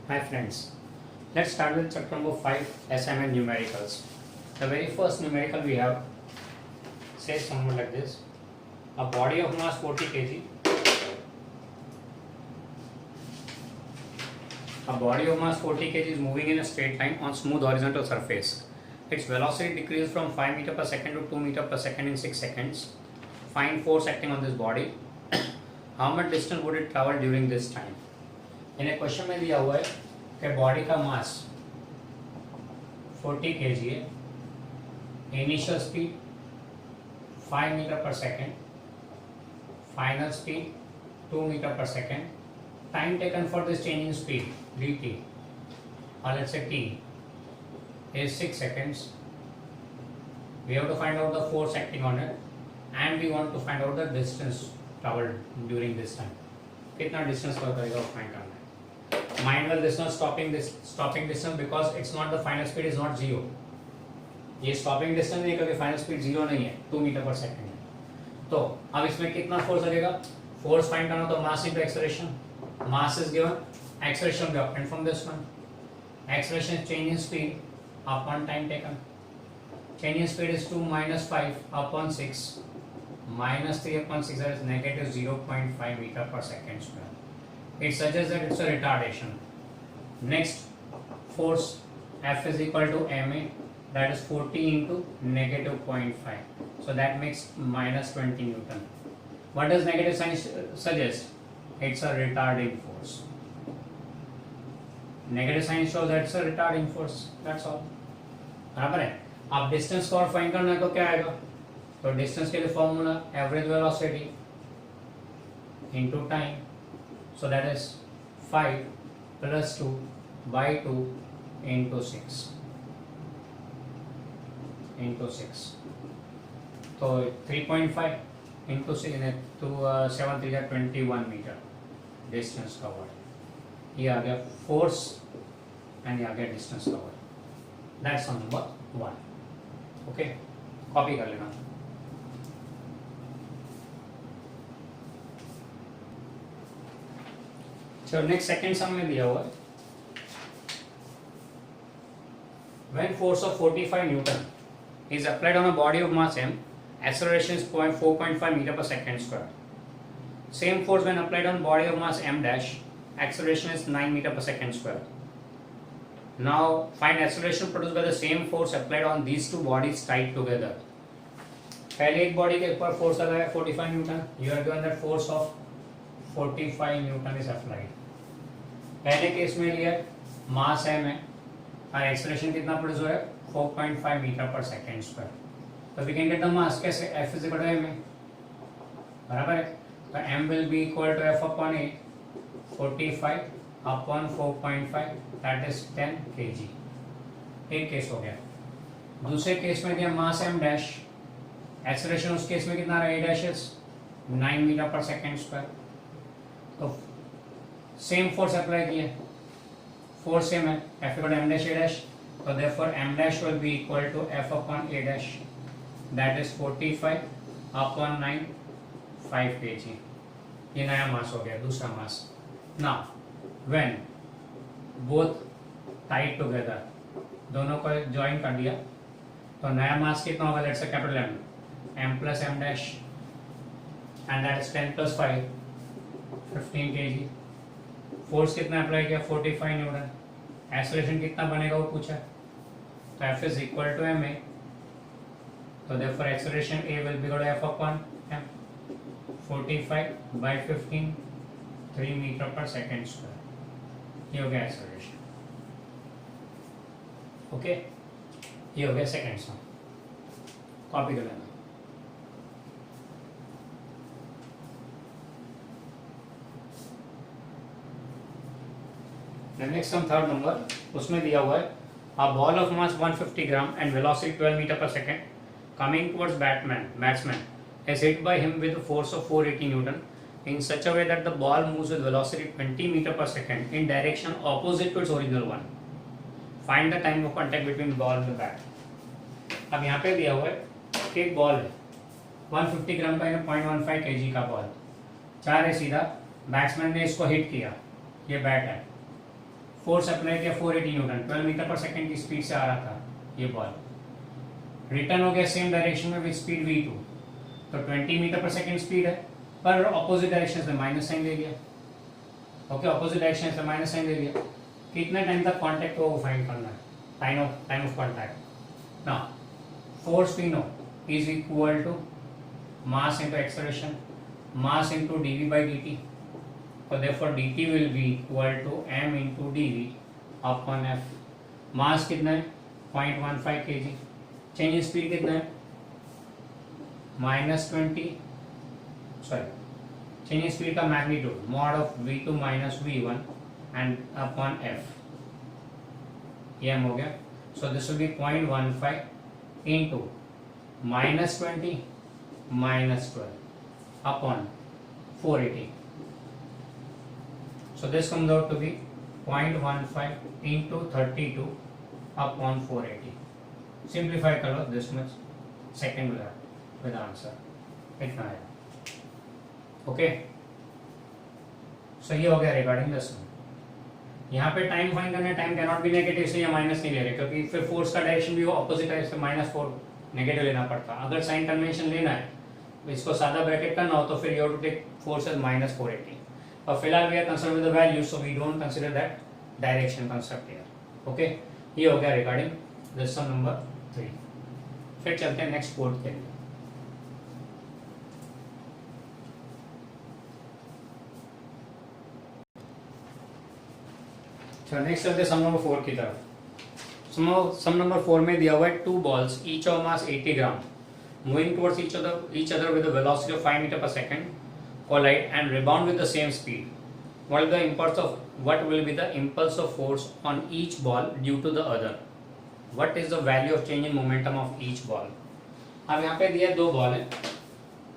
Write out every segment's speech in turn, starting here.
Hi friends, let's start with chapter number 5 SMN numericals. The very first numerical we have says something like this. A body of mass 40 kg. A body of mass 40 kg is moving in a straight line on smooth horizontal surface. Its velocity decreases from 5 meter per second to 2 meter per second in 6 seconds. Find force acting on this body. How much distance would it travel during this time? इन्हें question में दिया हुआ है कि body का मास 40 kg है, initial speed 5 metre per second, final speed 2 metre per second, time taken for this change in speed dt or let's say t is 6 seconds. We have to find out the force acting on it and we want to find out the distance traveled during this time. कितना distance cover करेगा वो find करना है. Mind well, this not stopping distance because it's not the final speed is not 0. ये stopping distance नहीं क्योंकि final speed 0 नहीं है, 2 मीटर पर सेकंड है. तो अब इसमें कितना फोर्स लगेगा? फोर्स फाइंड करना तो मास into acceleration. Mass is given, acceleration भी obtained from this one. Acceleration is change in speed upon time taken. Change in speed is 2 minus 5 upon 6 minus 3 upon 6, that is negative 0.5 meter per second square. It suggests that it's a retardation. Next, force F is equal to ma, that is 40 into negative 0.5. So that makes minus 20 Newton. What does negative sign suggest? It's a retarding force. Negative sign shows that it's a retarding force. That's all. बराबर है. आप distance को और find करना है तो क्या आएगा? तो डिस्टेंस के लिए formula average velocity into time. So that is 5 plus 2 by 2 into 6 into 6. So 3.5 into 6 to 7 3 21 meter distance covered. ये आ गया force and ये आ गया distance covered. That's on number 1. Okay, copy कर लेना. So next second sum में दिया हुआ है. When force of 45 Newton is applied on a body of mass m, acceleration is 4.5 meter per second square. Same force when applied on body of mass m dash, acceleration is 9 meter per second square. Now find acceleration produced by the same force applied on these two bodies tied together. पहले एक body के ऊपर force लगा है 45 Newton. You are given that force of 45 Newton is applied. पहले case में लिया मास m है और एक्सेलरेशन कितना प्रोड्यूस हो रहा है 4.5 मीटर पर सेकेंड स्क्वायर. तो we can get the mass कैसे? F is equal to m है, बराबर है. तो m will be equal to F upon a, 45 upon 4.5, that is 10 kg. एक केस हो गया. दूसरे केस में दिया मास m डैश, एक्सेलरेशन उस केस में कितना रहा? a dash is 9 metre per second square. तो सेम फोर्स अप्लाई किया, फोर्स सेम है, F equal to m dash a dash. तो therefore m dash will be equal to F upon a dash, that is 45 upon 9, 5 kg. ये नया mass हो गया, दूसरा mass. Now when both tied together, दोनों को join कर दिया तो नया मास कितना होगा? Let's say capital M plus m dash and that is 10 plus 5, 15 kg. Force कितना अप्लाई किया? 45 न्यूटन. एक्सेलरेशन कितना बनेगा वो पूछा, तो F is equal to ma. तो therefore acceleration a will be equal to F upon m, 45 by 15, 3 metre per second square. ये हो गया एक्सेलरेशन. ओके, ये हो गया सेकेंड सम. कॉपी कर लेना. नेक्स्ट सम थर्ड नंबर, उसमें दिया हुआ है a ball of mass 150 gram and velocity 12 metre per second coming towards batsman is hit by him with a force of 480 Newton in such a way that the ball moves with velocity 20 meter per second in direction opposite to its original one. Find the time of contact between the ball and the bat. अब यहाँ पे दिया हुआ है कि एक ball है 150 ग्राम का 0.15 kg का बॉल 4 है सीधा, बैट्समैन ने इसको हिट किया, ये बैट है, फोर्स अप्लाई किया 480 न्यूटन, 12 मीटर पर सेकेंड की स्पीड से आ रहा था ये बॉल, रिटर्न हो गया सेम डायरेक्शन में विद स्पीड v2, तो 20 मीटर पर सेकेंड स्पीड है, पर अपोजिट डायरेक्शन से माइनस साइन ले लिया। ओके, अपोजिट डायरेक्शन से माइनस साइन ले लिया। कितने टाइम तक कांटेक्ट हो वो फाइंड करना है, टाइम ऑफ कांटेक्ट। ना force we know is equal to mass into acceleration, mass into dv by dt, so therefore dt will be equal to m into dv upon f। मास कितना है 0.15 kg, change in speed कितना है -20, sorry change in speed का magnitude mod of v2 minus v1 and upon f, ये m हो गया। So this will B 0.15 into -20 -12 upon 480, so this comes out to be 0.15 into 32 upon 480। Simplify करो this much, second with answer इतना है। Okay, सो ये हो गया regarding this. यहाँ पे टाइम फाइंड करना है, time can not be negative, इसलिए माइनस नहीं ले रहे, क्योंकि फिर फोर्स का डायरेक्शन भी वो ऑपोजिट है, इससे -4 नेगेटिव लेना पड़ता। अगर साइन कन्वेंशन लेना है, इसको सादा ब्रैकेट करना हो, तो फिर you have to take force as -480। और फिलहाल we are concern with the value, so we don't consider that direction concept here. Okay, ये हो गया रिगार्डिंग दिस सम नंबर 3। फिर चलते हैं नेक्स्ट बोर्ड के लिए। चलो नेक्स्ट चलते हैं सम नंबर 4 की तरफ। सम नंबर 4 में दिया हुआ है 2 balls each of mass 80 gram moving towards each other with a velocity of 5 meter per second collide and rebound with the same speed. What will be the impulse of force on each ball due to the other? What is the value of change in momentum of each ball? अब यहाँ पे दिया 2 ball है,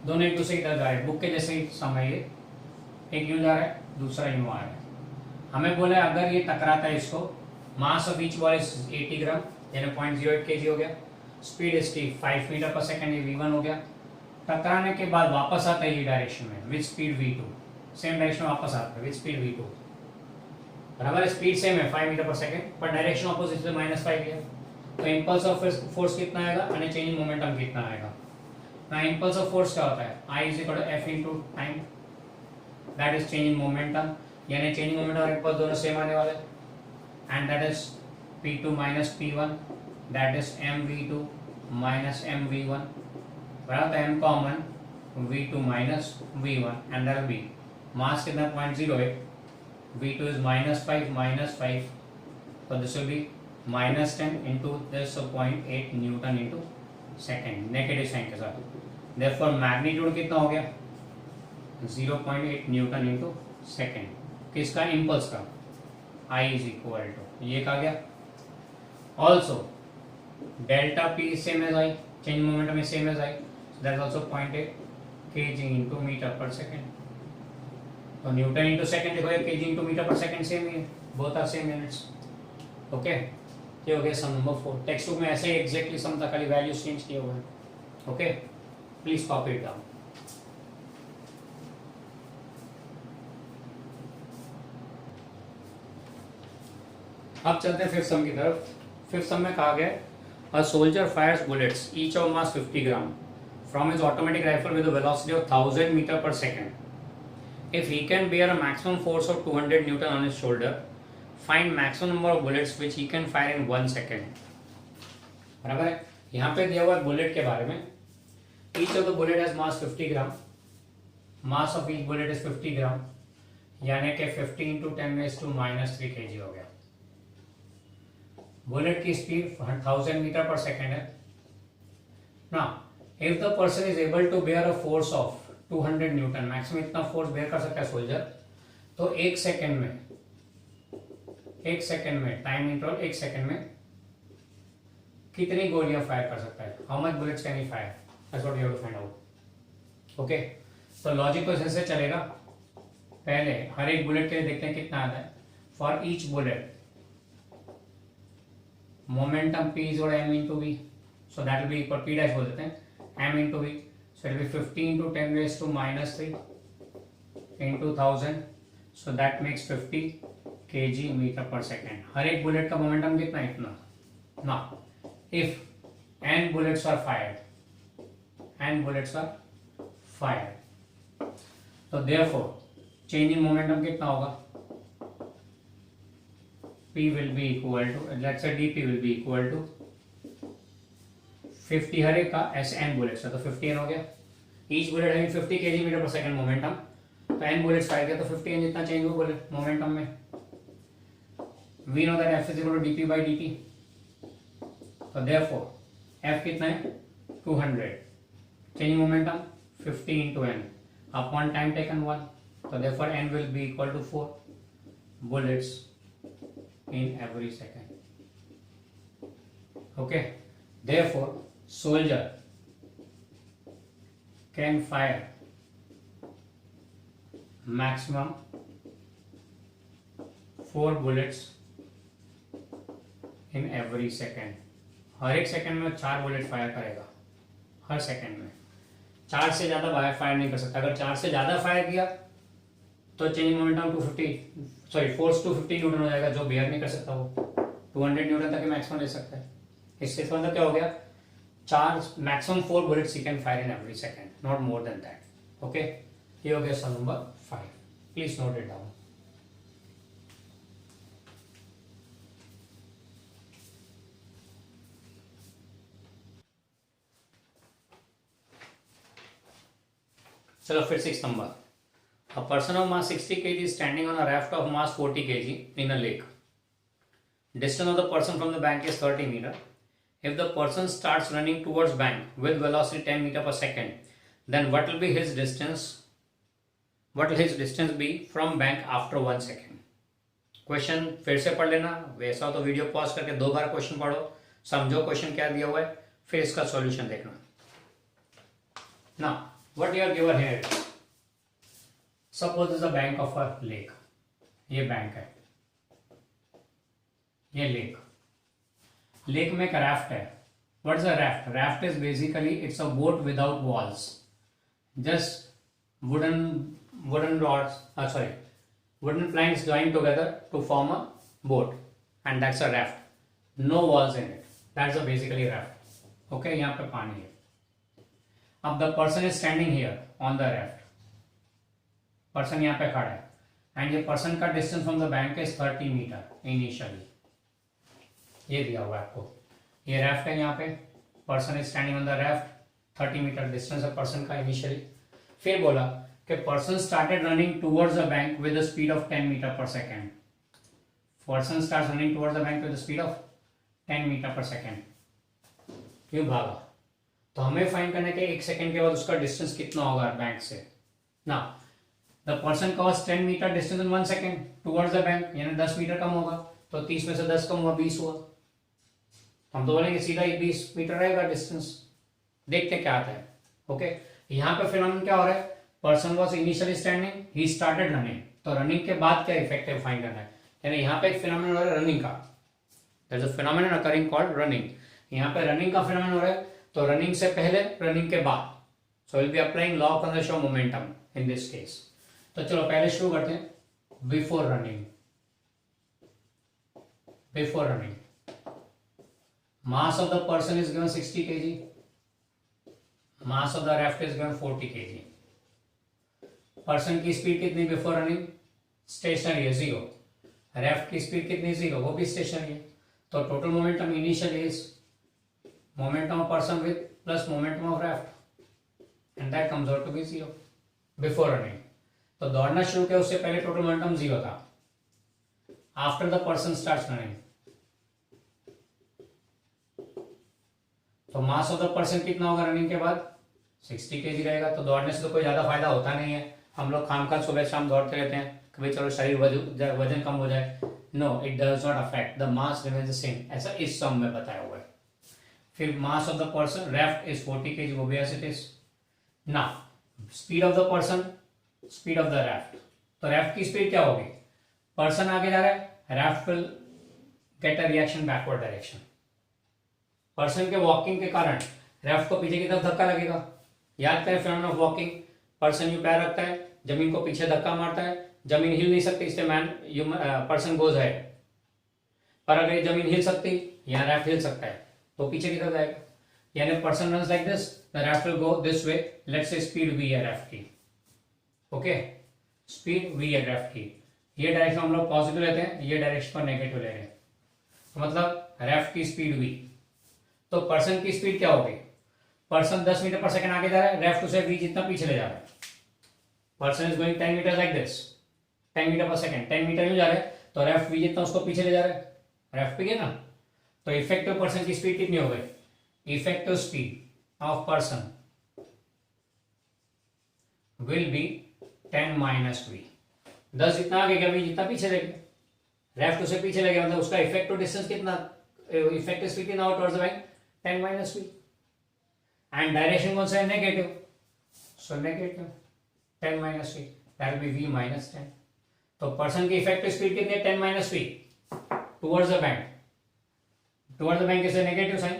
दोनों एक दूसरे की तरफ जा रहे हैं, बुक के जैसे ही समय, एक यूं जा रहा है दूसरा यूं आ रहा है। हमें बोले अगर ये टकराता है इसको, mass of each ball is 80 ग्राम यानी 0.08 kg हो गया, speed is 5 metre per second, ये v1 हो गया। टकराने के बाद वापस आता है ये डायरेक्शन में with speed v2, same direction में वापस आता है विद स्पीड v2, बराबर। स्पीड सेम है 5 मीटर पर सेकेंड, पर डायरेक्शन ऑपोजिट से -5 है, तो इम्पल्स ऑफ फोर्स कितना आएगा यानी चेंज इन मोमेंटम कितना आएगा ना। इम्पल्स ऑफ फोर्स क्या होता है, I is equal to f into time, that is change in momentum, यानी चेंज इन मोमेंटम और इम्पल्स दोनों सेम आने वाले, and that is p2 minus p1, that is mv2 minus mv1, बराबर। m common v2 minus v1 and that will be mass कितना 0.08, v2 is -5, so this will be -10 into this 0.8 newton into second, negative sign के साथ। therefore magnitude कितना हो गया 0.8 newton into second, किसका, impulse का। I is equal to ये कहा गया। Also delta P same as I, change momentum is same as I, that is also 0.8 kg into metre per second. तो न्यूटन इंटू सेकेंड देखो, kg into metre per second same ही है, both are same units. Okay, ये हो गया sum number 4। Text book में ऐसे ही exactly some था, खाली वैल्यूज चेंज किए हुए हैं। Okay, please copy it down. अब चलते हैं फिफ्थ सम की तरफ। फिफ्थ सम में कहा गया a soldier fires bullets each of mass 50 gram from his automatic rifle with a velocity of 1000 metre per second. If he can bear a maximum force of 200 newton on his shoulder, find maximum number of bullets which he can fire in 1 second. बराबर है। यहाँ पे दिया हुआ है bullet के बारे में। Each of the bullet has mass 50 gram, mass of each bullet is 50 ग्राम, यानी कि 50 इंटू 10⁻³ kg हो गया। बुलेट की स्पीड 1000 मीटर पर सेकेंड है ना। If the person is able to bear a force of 200 newton, maximum इतना force bear कर सकता है सोल्जर, तो 1 सेकेंड में टाइम इंटरवल 1 सेकेंड में कितनी गोलियां फायर कर सकता है, how much bullets can he fire, that's what you have to find out. Okay, तो लॉजिक को ऐसे चलेगा। पहले हर एक बुलेट के लिए देखते हैं कितना आता है। For each bullet momentum P is m into v, so that will be equal, P dash बोल देते हैं, m into v, so it will be 50 into 10⁻³ into 1000, so that makes 50 kg metre per second. हर एक bullet का momentum कितना है? इतना ना। If n bullets are fired, तो therefore change in momentum कितना होगा? P will be equal to, let's say dp will be equal to 50 हर एक का, ऐसे n बुलेट्स है तो 50 n हो गया। ईच बुलेट है 50 kg metre per second momentum, तो n बुलेट्स फायर किया तो 50 n जितना चेंज हुआ बुलेट मोमेंटम में। We know that f is equal to dp by dt, तो therefore f कितना है? 200, change momentum 50 into n, upon time taken 1, तो therefore n will be equal to 4 bullets in every second. Okay, therefore soldier can fire maximum 4 bullets in every second. हर एक second में 4 bullet fire करेगा, हर second में। 4 से ज़्यादा fire नहीं कर सकता। अगर 4 से ज़्यादा फायर किया तो चेंज मोमेंटम 4 to 50 न्यूटन हो जाएगा, जो बेयर नहीं कर सकता वो 200 न्यूटन तक मैक्सिमम ले सकता है। इससे मतलब क्या हो गया? 4 maximum 4 bullets he can fire in every second, not more than that. Okay, ये हो गया sum number 5। Please note it down. चलो फिर 6 नंबर। A person of mass 60 kg is standing on a raft of mass 40 kg in a lake. Distance of the person from the bank is 30 meter. If the person starts running towards bank with velocity 10 meter per second, then what will be his distance? What will his distance be from bank after 1 second? Question फिर से पढ़ लेना, वैसा तो video pause करके 2 बार question पढ़ो, समझो question क्या दिया हुआ है, फिर इसका सॉल्यूशन देखना। Now, what you are given here? Suppose this is the bank of a lake. ये बैंक है, ये लेक। लेक में एक राफ्ट है। What is a raft? Raft is basically it's a boat without walls, just wooden rods. Wooden planks joined together to form a boat, and that's a raft. No walls in it. That's a basically raft. Okay, यहाँ पे पानी है। अब the person is standing here on the raft. Person यहाँ पे खड़ा है and ये पर्सन का distance from the bank is 30 metre initially. ये दिया हुआ है आपको, ये राफ्ट है, यहाँ पे person is standing on the raft, 30 meter distance है पर्सन का इनिशियली। फिर बोला कि person started running towards the bank with the speed of 10 metre per second. Person start running towards the bank with the speed of 10 metre per second. क्यों भागा? तो हमें find करना है कि 1 सेकेंड के बाद उसका डिस्टेंस कितना होगा बैंक से ना। The person covers 10 metre distance in 1 second towards the bank, यानी 10 मीटर कम होगा, तो 30 में से 10 कम हुआ 20 हुआ। हम तो बोलेंगे सीधा 20 मीटर रहेगा डिस्टेंस। देखते क्या आता है। ओके, यहाँ पे फिनोमेनन क्या हो रहा है? Person was initially standing, he started running, तो रनिंग के बाद क्या इफेक्ट है फाइंड करना है। यानी यहाँ पे एक फिनोमेनन हो रहा है रनिंग का, that is a phenomenon occurring called running. यहाँ पे रनिंग का फिनोमेनन हो रहा है, तो रनिंग से पहले रनिंग के बाद, so will be applying law of conservation of momentum in this case. तो चलो पहले शुरू करते हैं before running. Before running mass of the person is given 60 kg, mass of the raft is given 40 kg। Person की speed कितनी before running? Stationery है, 0। Raft की स्पीड कितनी? 0, वो भी स्टेशनरी है। तो total momentum initial is momentum of person with plus momentum of raft, and that comes out to be 0 before running. तो दौड़ना शुरू किया उससे पहले टोटल मोमेंटम 0 था। After the person starts running, तो मास ऑफ द पर्सन कितना होगा रनिंग के बाद? 60 kg रहेगा। तो दौड़ने से तो कोई ज्यादा फायदा होता नहीं है, हम लोग खामखा सुबह शाम दौड़ते रहते हैं कि भाई चलो शरीर वजन कम हो जाए। No, it does not affect, the mass remains the same, ऐसा इस सम में बताया हुआ है। फिर mass of the person raft is 40 kg, वो भी as it is. Now speed of the person, speed of the raft, तो राफ्ट की स्पीड क्या होगी? पर्सन आगे जा रहा है, raft will get a reaction backward direction. Person के वॉकिंग के कारण राफ्ट को पीछे की तरफ धक्का लगेगा। याद करें फिनोमेनन ऑफ वॉकिंग, पर्सन यूं पैर रखता है, जमीन को पीछे धक्का मारता है, जमीन हिल नहीं सकती, इसलिए पर्सन गोज है। पर अगर ये जमीन हिल सकती, यहाँ रैफ्ट हिल सकता है, तो पीछे की तरफ जाएगा। यानी person runs like this, the raft will go this way, let's say speed v है रैफ्ट की। ओके, स्पीड v है रैफ्ट की। ये डायरेक्शन हम लोग पॉजिटिव लेते हैं, ये डायरेक्शन को नेगेटिव ले रहे हैं, तो मतलब रैफ्ट की स्पीड v। तो पर्सन की स्पीड क्या होगी? पर्सन 10 मीटर पर सेकंड आगे जा रहा है, रेफ्ट उसे v जितना पीछे ले जा रहा है। Person is going 10 metre like this, 10 metre per second, 10 metre में जा रहा है, तो रेफ्ट v जितना उसको पीछे ले जा रहा है, रेफ्ट पे ना। तो इफेक्टिव पर्सन की स्पीड कितनी हो गई? Effective speed of person will be 10 minus v। 10 जितना आगे गया, v जितना पीछे ले गया, रेफ्ट उसे पीछे ले गया, मतलब उसका इफेक्टिव डिस्टेंस कितना, इफेक्टिव स्पीड कितना towards the bank? 10 minus v। And direction कौन सा है? Negative, so negative 10 minus v, that will be v minus 10। तो पर्सन की इफेक्टिव स्पीड कितनी है? 10 minus v towards the bank. Towards the bank is a negative sign,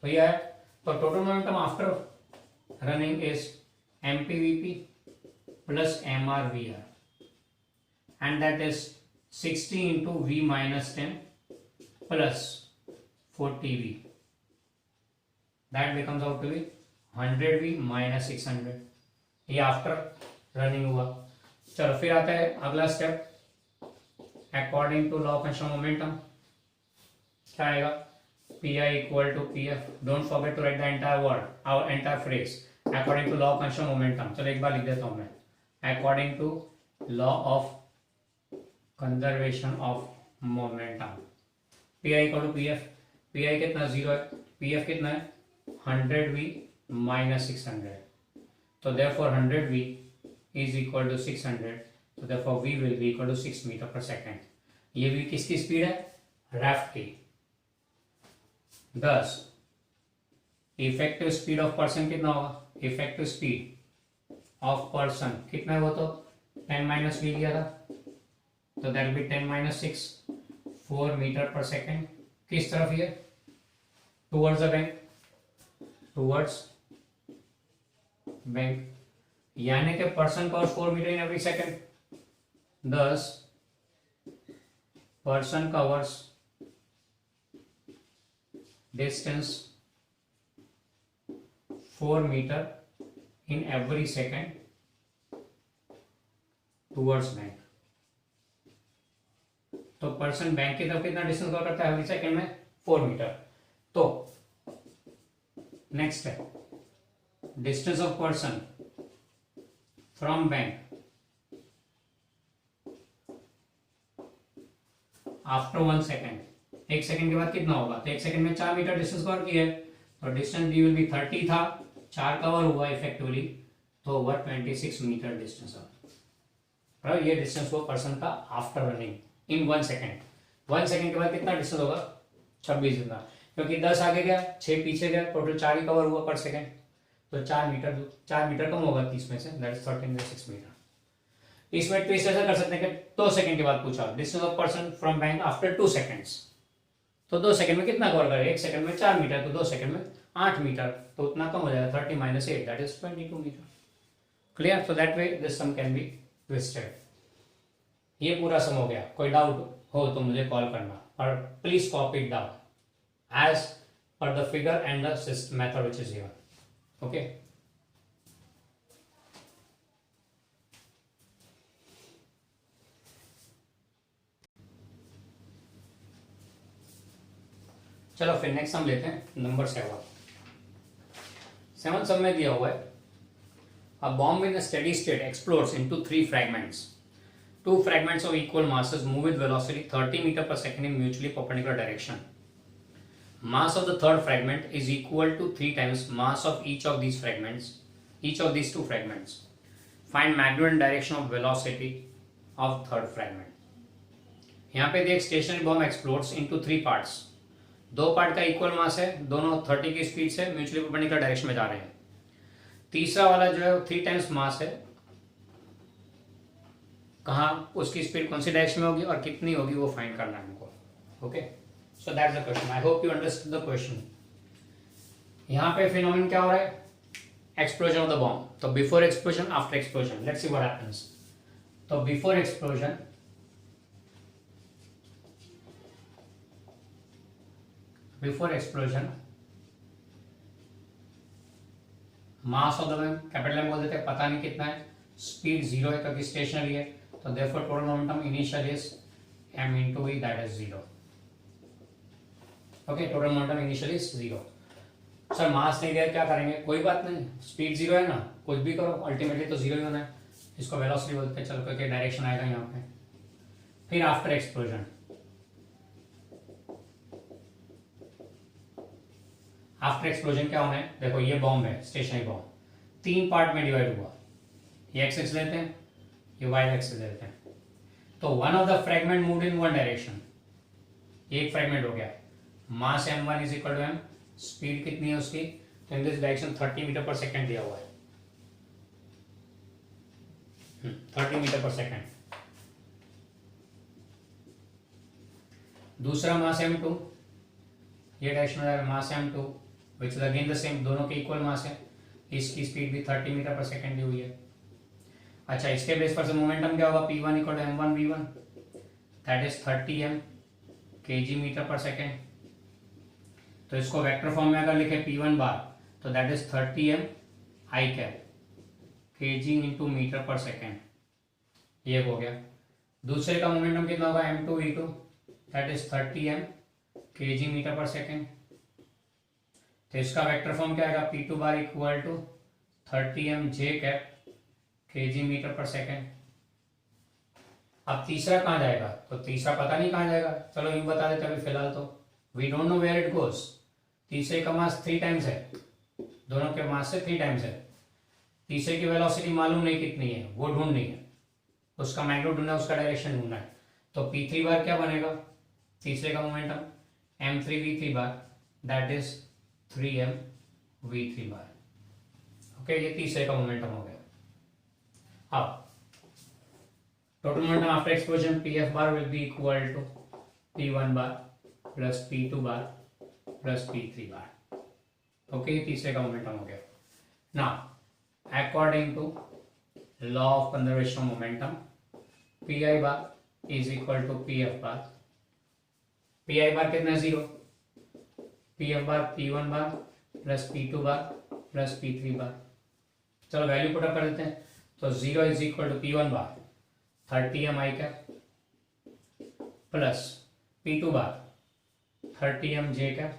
तो ये है। तो total momentum after running is mpvp plus mrvr, and that is 60 into v minus 10 plus 40v, that becomes out to be 100v minus 600। ये after running हुआ। चलो फिर आता है अगला step, according to law of conservation momentum क्या आएगा? pi equal to pf, don't forget to write the entire word, our entire phrase, according to law of conservation momentum। चलो एक बार लिख देता हूं मैं, according to law of conservation of momentum, pi equal to pf, pi कितना 0 है, pf कितना है 100v minus 600, तो therefore 100v is equal to 600, so therefore v will be equal to 6 meter per second। ये v किसकी speed है? Raft की। दस इफेक्टिव स्पीड ऑफ पर्सन कितना होगा? इफेक्टिव स्पीड ऑफ पर्सन कितना है? वो तो 10 माइनस वी लिया था, तो that be 10 minus 6, 4 meter per second. किस तरफ ये? Towards the bank, towards bank, यानी कि person covers 4 meter in every second. Thus person covers distance 4 meter in every second towards bank। तो पर्सन बैंक की तरफ कितना डिस्टेंस कवर करता है एवरी सेकंड में? 4 मीटर। तो नेक्स्ट है distance of person from bank after 1 second. एक सेकंड के बाद कितना होगा? तो एक सेकंड में 4 मीटर डिस्टेंस कवर किया है, तो डिस्टेंस डी विल बी 30 था, 4 कवर हुआ इफेक्टिवली, तो ओवर 26 मीटर डिस्टेंस। और ये डिस्टेंस वो पर्सन का after running in 1 second. 1 second के बाद कितना डिस्टेंस होगा? 26 जितना, क्योंकि 10 आगे गया, 6 पीछे गया, टोटल 4 ही कवर हुआ पर सेकंड, तो 4 मीटर कम होगा 30 में से, दैट इज 13.6 मीटर। इसमें ट्विस्ट ऐसा कर सकते हैं कि 2 सेकंड के बाद पूछा distance of person from bank after 2 seconds, तो 2 सेकंड में कितना कवर करेगा? 1 सेकंड में 4 मीटर, तो 2 सेकंड में 8 मीटर, तो उतना कम हो जाएगा, 30 minus 8 that is 22 metre. Clear? So that way this sum can be twisted. ये पूरा सम हो गया। कोई डाउट हो तो मुझे कॉल करना, और please copy it down as per the figure and the method which is given. Okay, चलो फिर नेक्स्ट सम लेते हैं, नंबर 7। 7 सम में दिया हुआ है a bomb in a steady state explodes into 3 fragments. 2 fragments of equal masses move with velocity 30 meter per second in mutually perpendicular direction. Mass of the third fragment is equal to 3 times mass of each of these fragments, each of these 2 fragments. Find magnitude and direction of velocity of third fragment. यहाँ पे देख stationary bomb explodes into 3 parts. 2 part का equal mass है, दोनों 30 की speed से mutually perpendicular direction में जा रहे हैं। तीसरा वाला जो है वो 3 टाइम्स मास है, कहाँ उसकी स्पीड कौन सी डायरेक्शन में होगी और कितनी होगी वो फाइंड करना है हमको। Okay, so that's the question. I hope you understood the question. यहाँ पे फिनोमेनन क्या हो रहा है? Explosion of the bomb. तो before explosion, after explosion, let's see what happens. तो before explosion mass of the bomb capital M बोल देते हैं, पता नहीं कितना है, स्पीड जीरो है क्योंकि स्टेशनरी है, तो therefore total momentum initial is m into v, that is zero. Okay, total momentum initial is zero. Sir mass नहीं दिया क्या करेंगे, कोई बात नहीं, स्पीड जीरो है ना, कुछ भी करो अल्टीमेटली तो जीरो ही होना है। इसको वेलोसिटी बोलते हैं। चलो क्योंकि डायरेक्शन आएगा यहाँ पे। फिर आफ्टर एक्सप्लोजन, क्या होना है, देखो ये बॉम्ब है, स्टेशनरी बॉम्ब, 3 पार्ट में डिवाइड हुआ। ये एक्स एक्स लेते हैं, ये वाई एक्स लेते हैं। तो one of the fragment moved in one direction, एक फ्रेगमेंट हो गया, mass m1 is equal to m, speed कितनी है उसकी, तो in this direction 30 metre per second दिया हुआ है, 30 मीटर पर सेकेंड। दूसरा मास m2, ये डायरेक्शन में मास m2 which is again the same, दोनों के इक्वल मास है, इसकी स्पीड भी 30 मीटर पर सेकेंड दी हुई है। अच्छा, इसके बेस पर से मोमेंटम क्या होगा, p1 equal to m1 v1, that is 30 m kg metre per second. तो इसको वेक्टर फॉर्म में अगर लिखे p1 बार, तो that is 30 m i cap kg into metre per second, ये हो गया। दूसरे का मोमेंटम कितना होगा, m2 v2, that is 30 m kg metre per second. तो इसका वेक्टर फॉर्म क्या आएगा, p2 bar equal to 30 m j cap kg metre per second. अब तीसरा कहाँ जाएगा, तो तीसरा पता नहीं कहाँ जाएगा, चलो यूं बता देते अभी फिलहाल, तो we don't know where it goes. तीसरे का मास 3 टाइम्स है, दोनों के मास से 3 टाइम्स है। तीसरे की वेलोसिटी मालूम नहीं कितनी है, वो ढूंढनी है, उसका मैग्नीट्यूड ढूंढना है, उसका डायरेक्शन ढूंढना है। तो p3 बार क्या बनेगा, तीसरे का momentum m3v3 bar, that is 3m v3 bar. Okay, ये तीसरे का मोमेंटम हो गया। अब total momentum after explosion pf bar will be equal to p1 bar plus p2 bar plus p3 bar. Okay, ये तीसरे का मोमेंटम हो गया। Now, according to law of conservation of momentum, pi bar is equal to pf bar. pi bar कितना है, 0, pf bar p1 bar plus p2 bar plus p3 bar। चलो value put up कर देते हैं, तो 0 is equal to p1 bar 30 m i cap plus p2 bar 30 m j cap,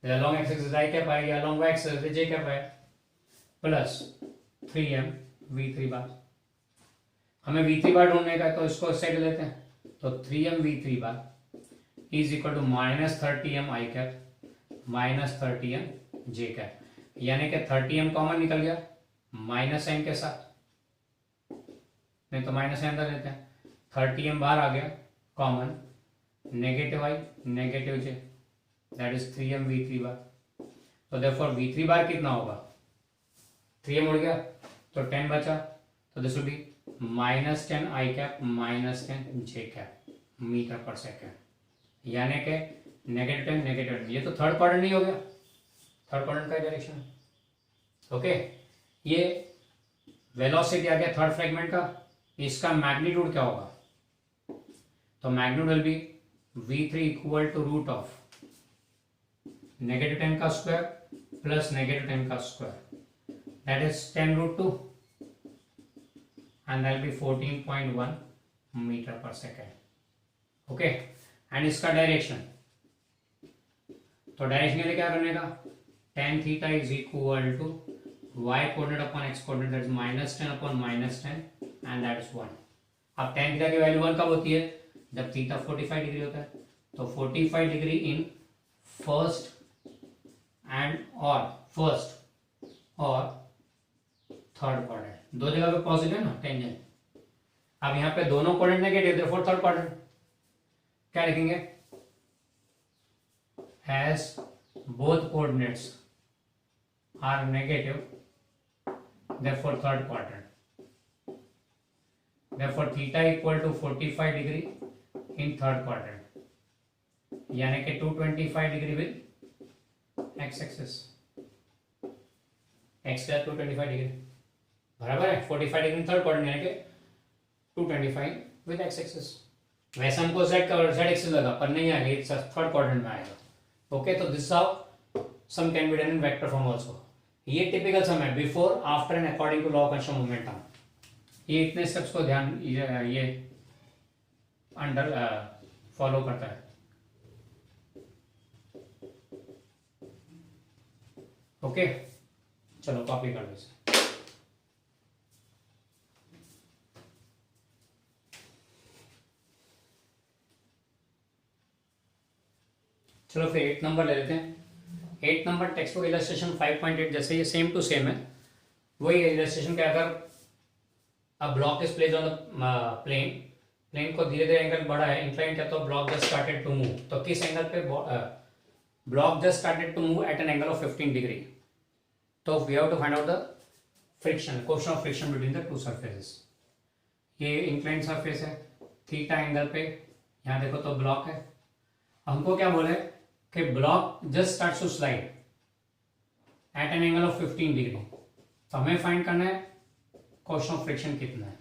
along x axis i cap आएगी, along y axis j cap आएगा, plus 3 m v3 बार। हमें v3 बार ढूंढने का, तो इसको इस साइड लेते हैं, तो 3 m v3 bar is equal to minus 30 m i cap minus 30 m j cap, यानी कि 30 m कॉमन निकल गया माइनस m के साथ, नहीं तो माइनस अंदर लेते हैं, 30 m बाहर आ गया common, negative I negative J, that is 3m v3 बार। तो देयरफॉर v3 बार कितना होगा, 3m उड़ गया तो 10 बचा, तो this will be minus 10 I cap minus 10 J cap metre per second, यानी कि नेगेटिव 10 नेगेटिव 10। ये तो थर्ड क्वाड्रेंट नहीं हो गया, थर्ड क्वाड्रेंट का डायरेक्शन। ओके, ये वेलोसिटी आ गया थर्ड फ्रेगमेंट का। इसका मैग्नीट्यूड क्या होगा, तो magnitude will be v3 equal to root of negative 10 का स्क्वायर प्लस नेगेटिव 10 का square, that is 10 root 2 and that will be 14.1 metre per second. Okay, and इसका डायरेक्शन, तो डायरेक्शन के लिए क्या करने का, tan theta is equal to y coordinate upon x coordinate, that is minus 10 upon minus 10 and that is 1। अब tan theta की value 1 कब होती है, जब थीटा 45 डिग्री होता है। तो 45 डिग्री इन फर्स्ट और थर्ड क्वाड्रेंट, दो जगह पे पॉजिटिव है ना टेंजेंट। अब यहाँ पे दोनों quadrant negative, therefore third quadrant क्या लिखेंगे, as both coordinates are negative therefore third quadrant, therefore theta equal to 45 degree in third quadrant, यानी कि 225 degree with x axis, x का 225 डिग्री बराबर है 45 डिग्री थर्ड क्वाड्रेंट, यानी कि 225 विद एक्स एक्सिस। वैसे हमको z एक्सिस लगा पर नहीं आएगा, ये थर्ड क्वाड्रेंट में आएगा। ओके, तो this how sum can be done in vector form also. ये टिपिकल सम है, before, after and according to law of constant momentum. ये इतने स्टेप्स को ध्यान ये अंडर फॉलो करता है। ओके, चलो कॉपी कर दो। चलो फिर 8 नंबर ले लेते हैं। 8 नंबर टेक्स्ट बुक इलस्ट्रेशन 5.8 जैसे ये सेम टू सेम है, वही इलस्ट्रेशन के अगर a block is placed on the plane को धीरे धीरे एंगल बढ़ा है, इंक्लाइन किया तो block just started to move. तो किस एंगल पे block just started to move at an angle of 15 degree. तो we have to find out the friction, coefficient of friction between the two surfaces. ये incline surface है, theta angle पे, यहाँ देखो तो ब्लॉक है। हमको क्या बोले कि block just starts to slide at an angle of 15 degree. तो हमें फाइंड करना है कोएफिशिएंट ऑफ फ्रिक्शन कितना है।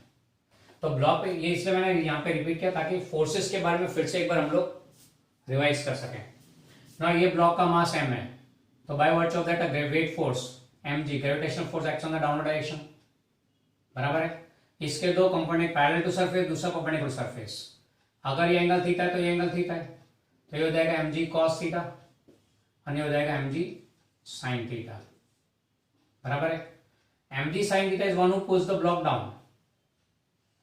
तो ब्लॉक पे ये इसलिए मैंने यहाँ पे रिपीट किया ताकि फोर्सेस के बारे में फिर से एक बार हम लोग रिवाइज कर सकें ना। ये ब्लॉक का मास m है, तो बाय वर्च of that a weight force mg, gravitational force acts on the downward direction, बराबर है। इसके दो कंपोनेंट, पैरेलल टू सरफेस, दूसरा परपेंडिकुलर सरफेस। अगर ये एंगल थीटा है तो ये एंगल थीटा है, तो ये हो जाएगा mg cos थीटा और ये हो जाएगा mg sin थीटा, बराबर है। mg sin theta is one who pulls the block down.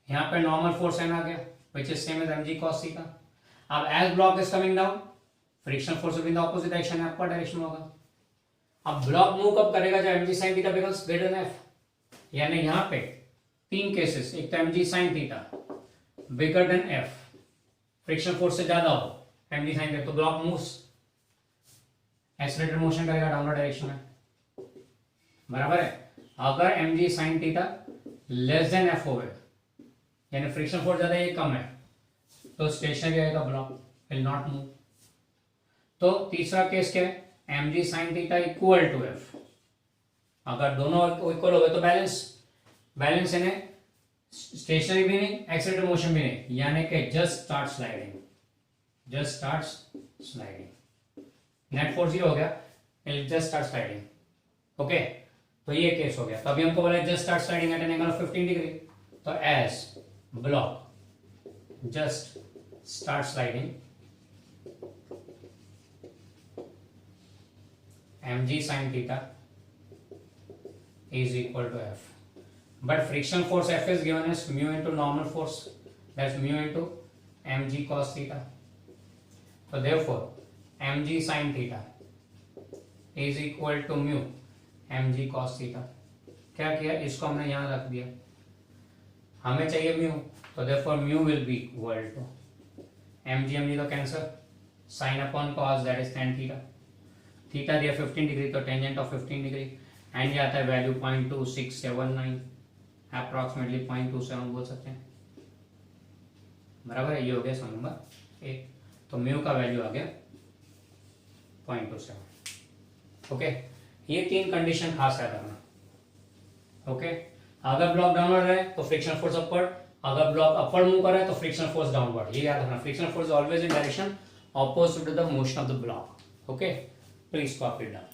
यहाँ पे नॉर्मल फोर्स n आ गया which is same as mg cos theta. अब as block is coming down, friction force with in the opposite direction है, आपका direction होगा। अब block move कब करेगा जब mg sin theta becomes greater than f, यानी यहाँ पे तीन केसेस, एक तो mg sin theta bigger than f, friction force से ज्यादा हो mg sin थीटा, तो ब्लॉक मूव्स एक्सेलरेटेड मोशन करेगा डाउनवर्ड डायरेक्शन में, बराबर है। अगर mg sin theta less than f हो, यानी फ्रिक्शन फोर्स ज्यादा, ये कम है, तो स्टेशनरी रहेगा, ब्लॉक विल नॉट मूव। तो तीसरा केस क्या है, mg sin theta equal to f। अगर दोनों इक्वल हो गए तो बैलेंस यानी स्टेशनरी भी नहीं, एक्सेलरेटेड मोशन भी नहीं, यानी कि just start sliding, net force 0 हो गया, जस्ट स्टार्ट स्लाइडिंग। ओके, तो ये केस हो गया। तो अभी हमको बोला just start sliding at an angle of 15 degree, तो as block just start sliding mg sin theta is equal to f, but friction force f is given as mu into normal force, that's mu into mg cos theta. So therefore mg sin theta is equal to mu mg cos theta। क्या किया, इसको हमने यहां रख दिया, हमें चाहिए mu, तो therefore mu will be equal to mg तो cancer, sin upon cos that is tan theta। Theta दिया 15 डिग्री, तो टेंजेंट ऑफ 15 डिग्री, एंड ये आता है वैल्यू 0.2679, अप्रॉक्सीमेटली 0.27 बोल सकते हैं, बराबर है। ये हो गया सम नंबर 1, तो म्यू का वैल्यू आ गया 0.27। ओके, ये तीन कंडीशन खास याद रखना। ओके, अगर ब्लॉक डाउनवर्ड है तो फ्रिक्शन फोर्स अपवर्ड, अगर ब्लॉक अपवर्ड मूव कर रहा है तो फ्रिक्शन फोर्स डाउनवर्ड, ये याद रखना। Friction force always in direction opposite to the motion of the block. Okay, please copy it down।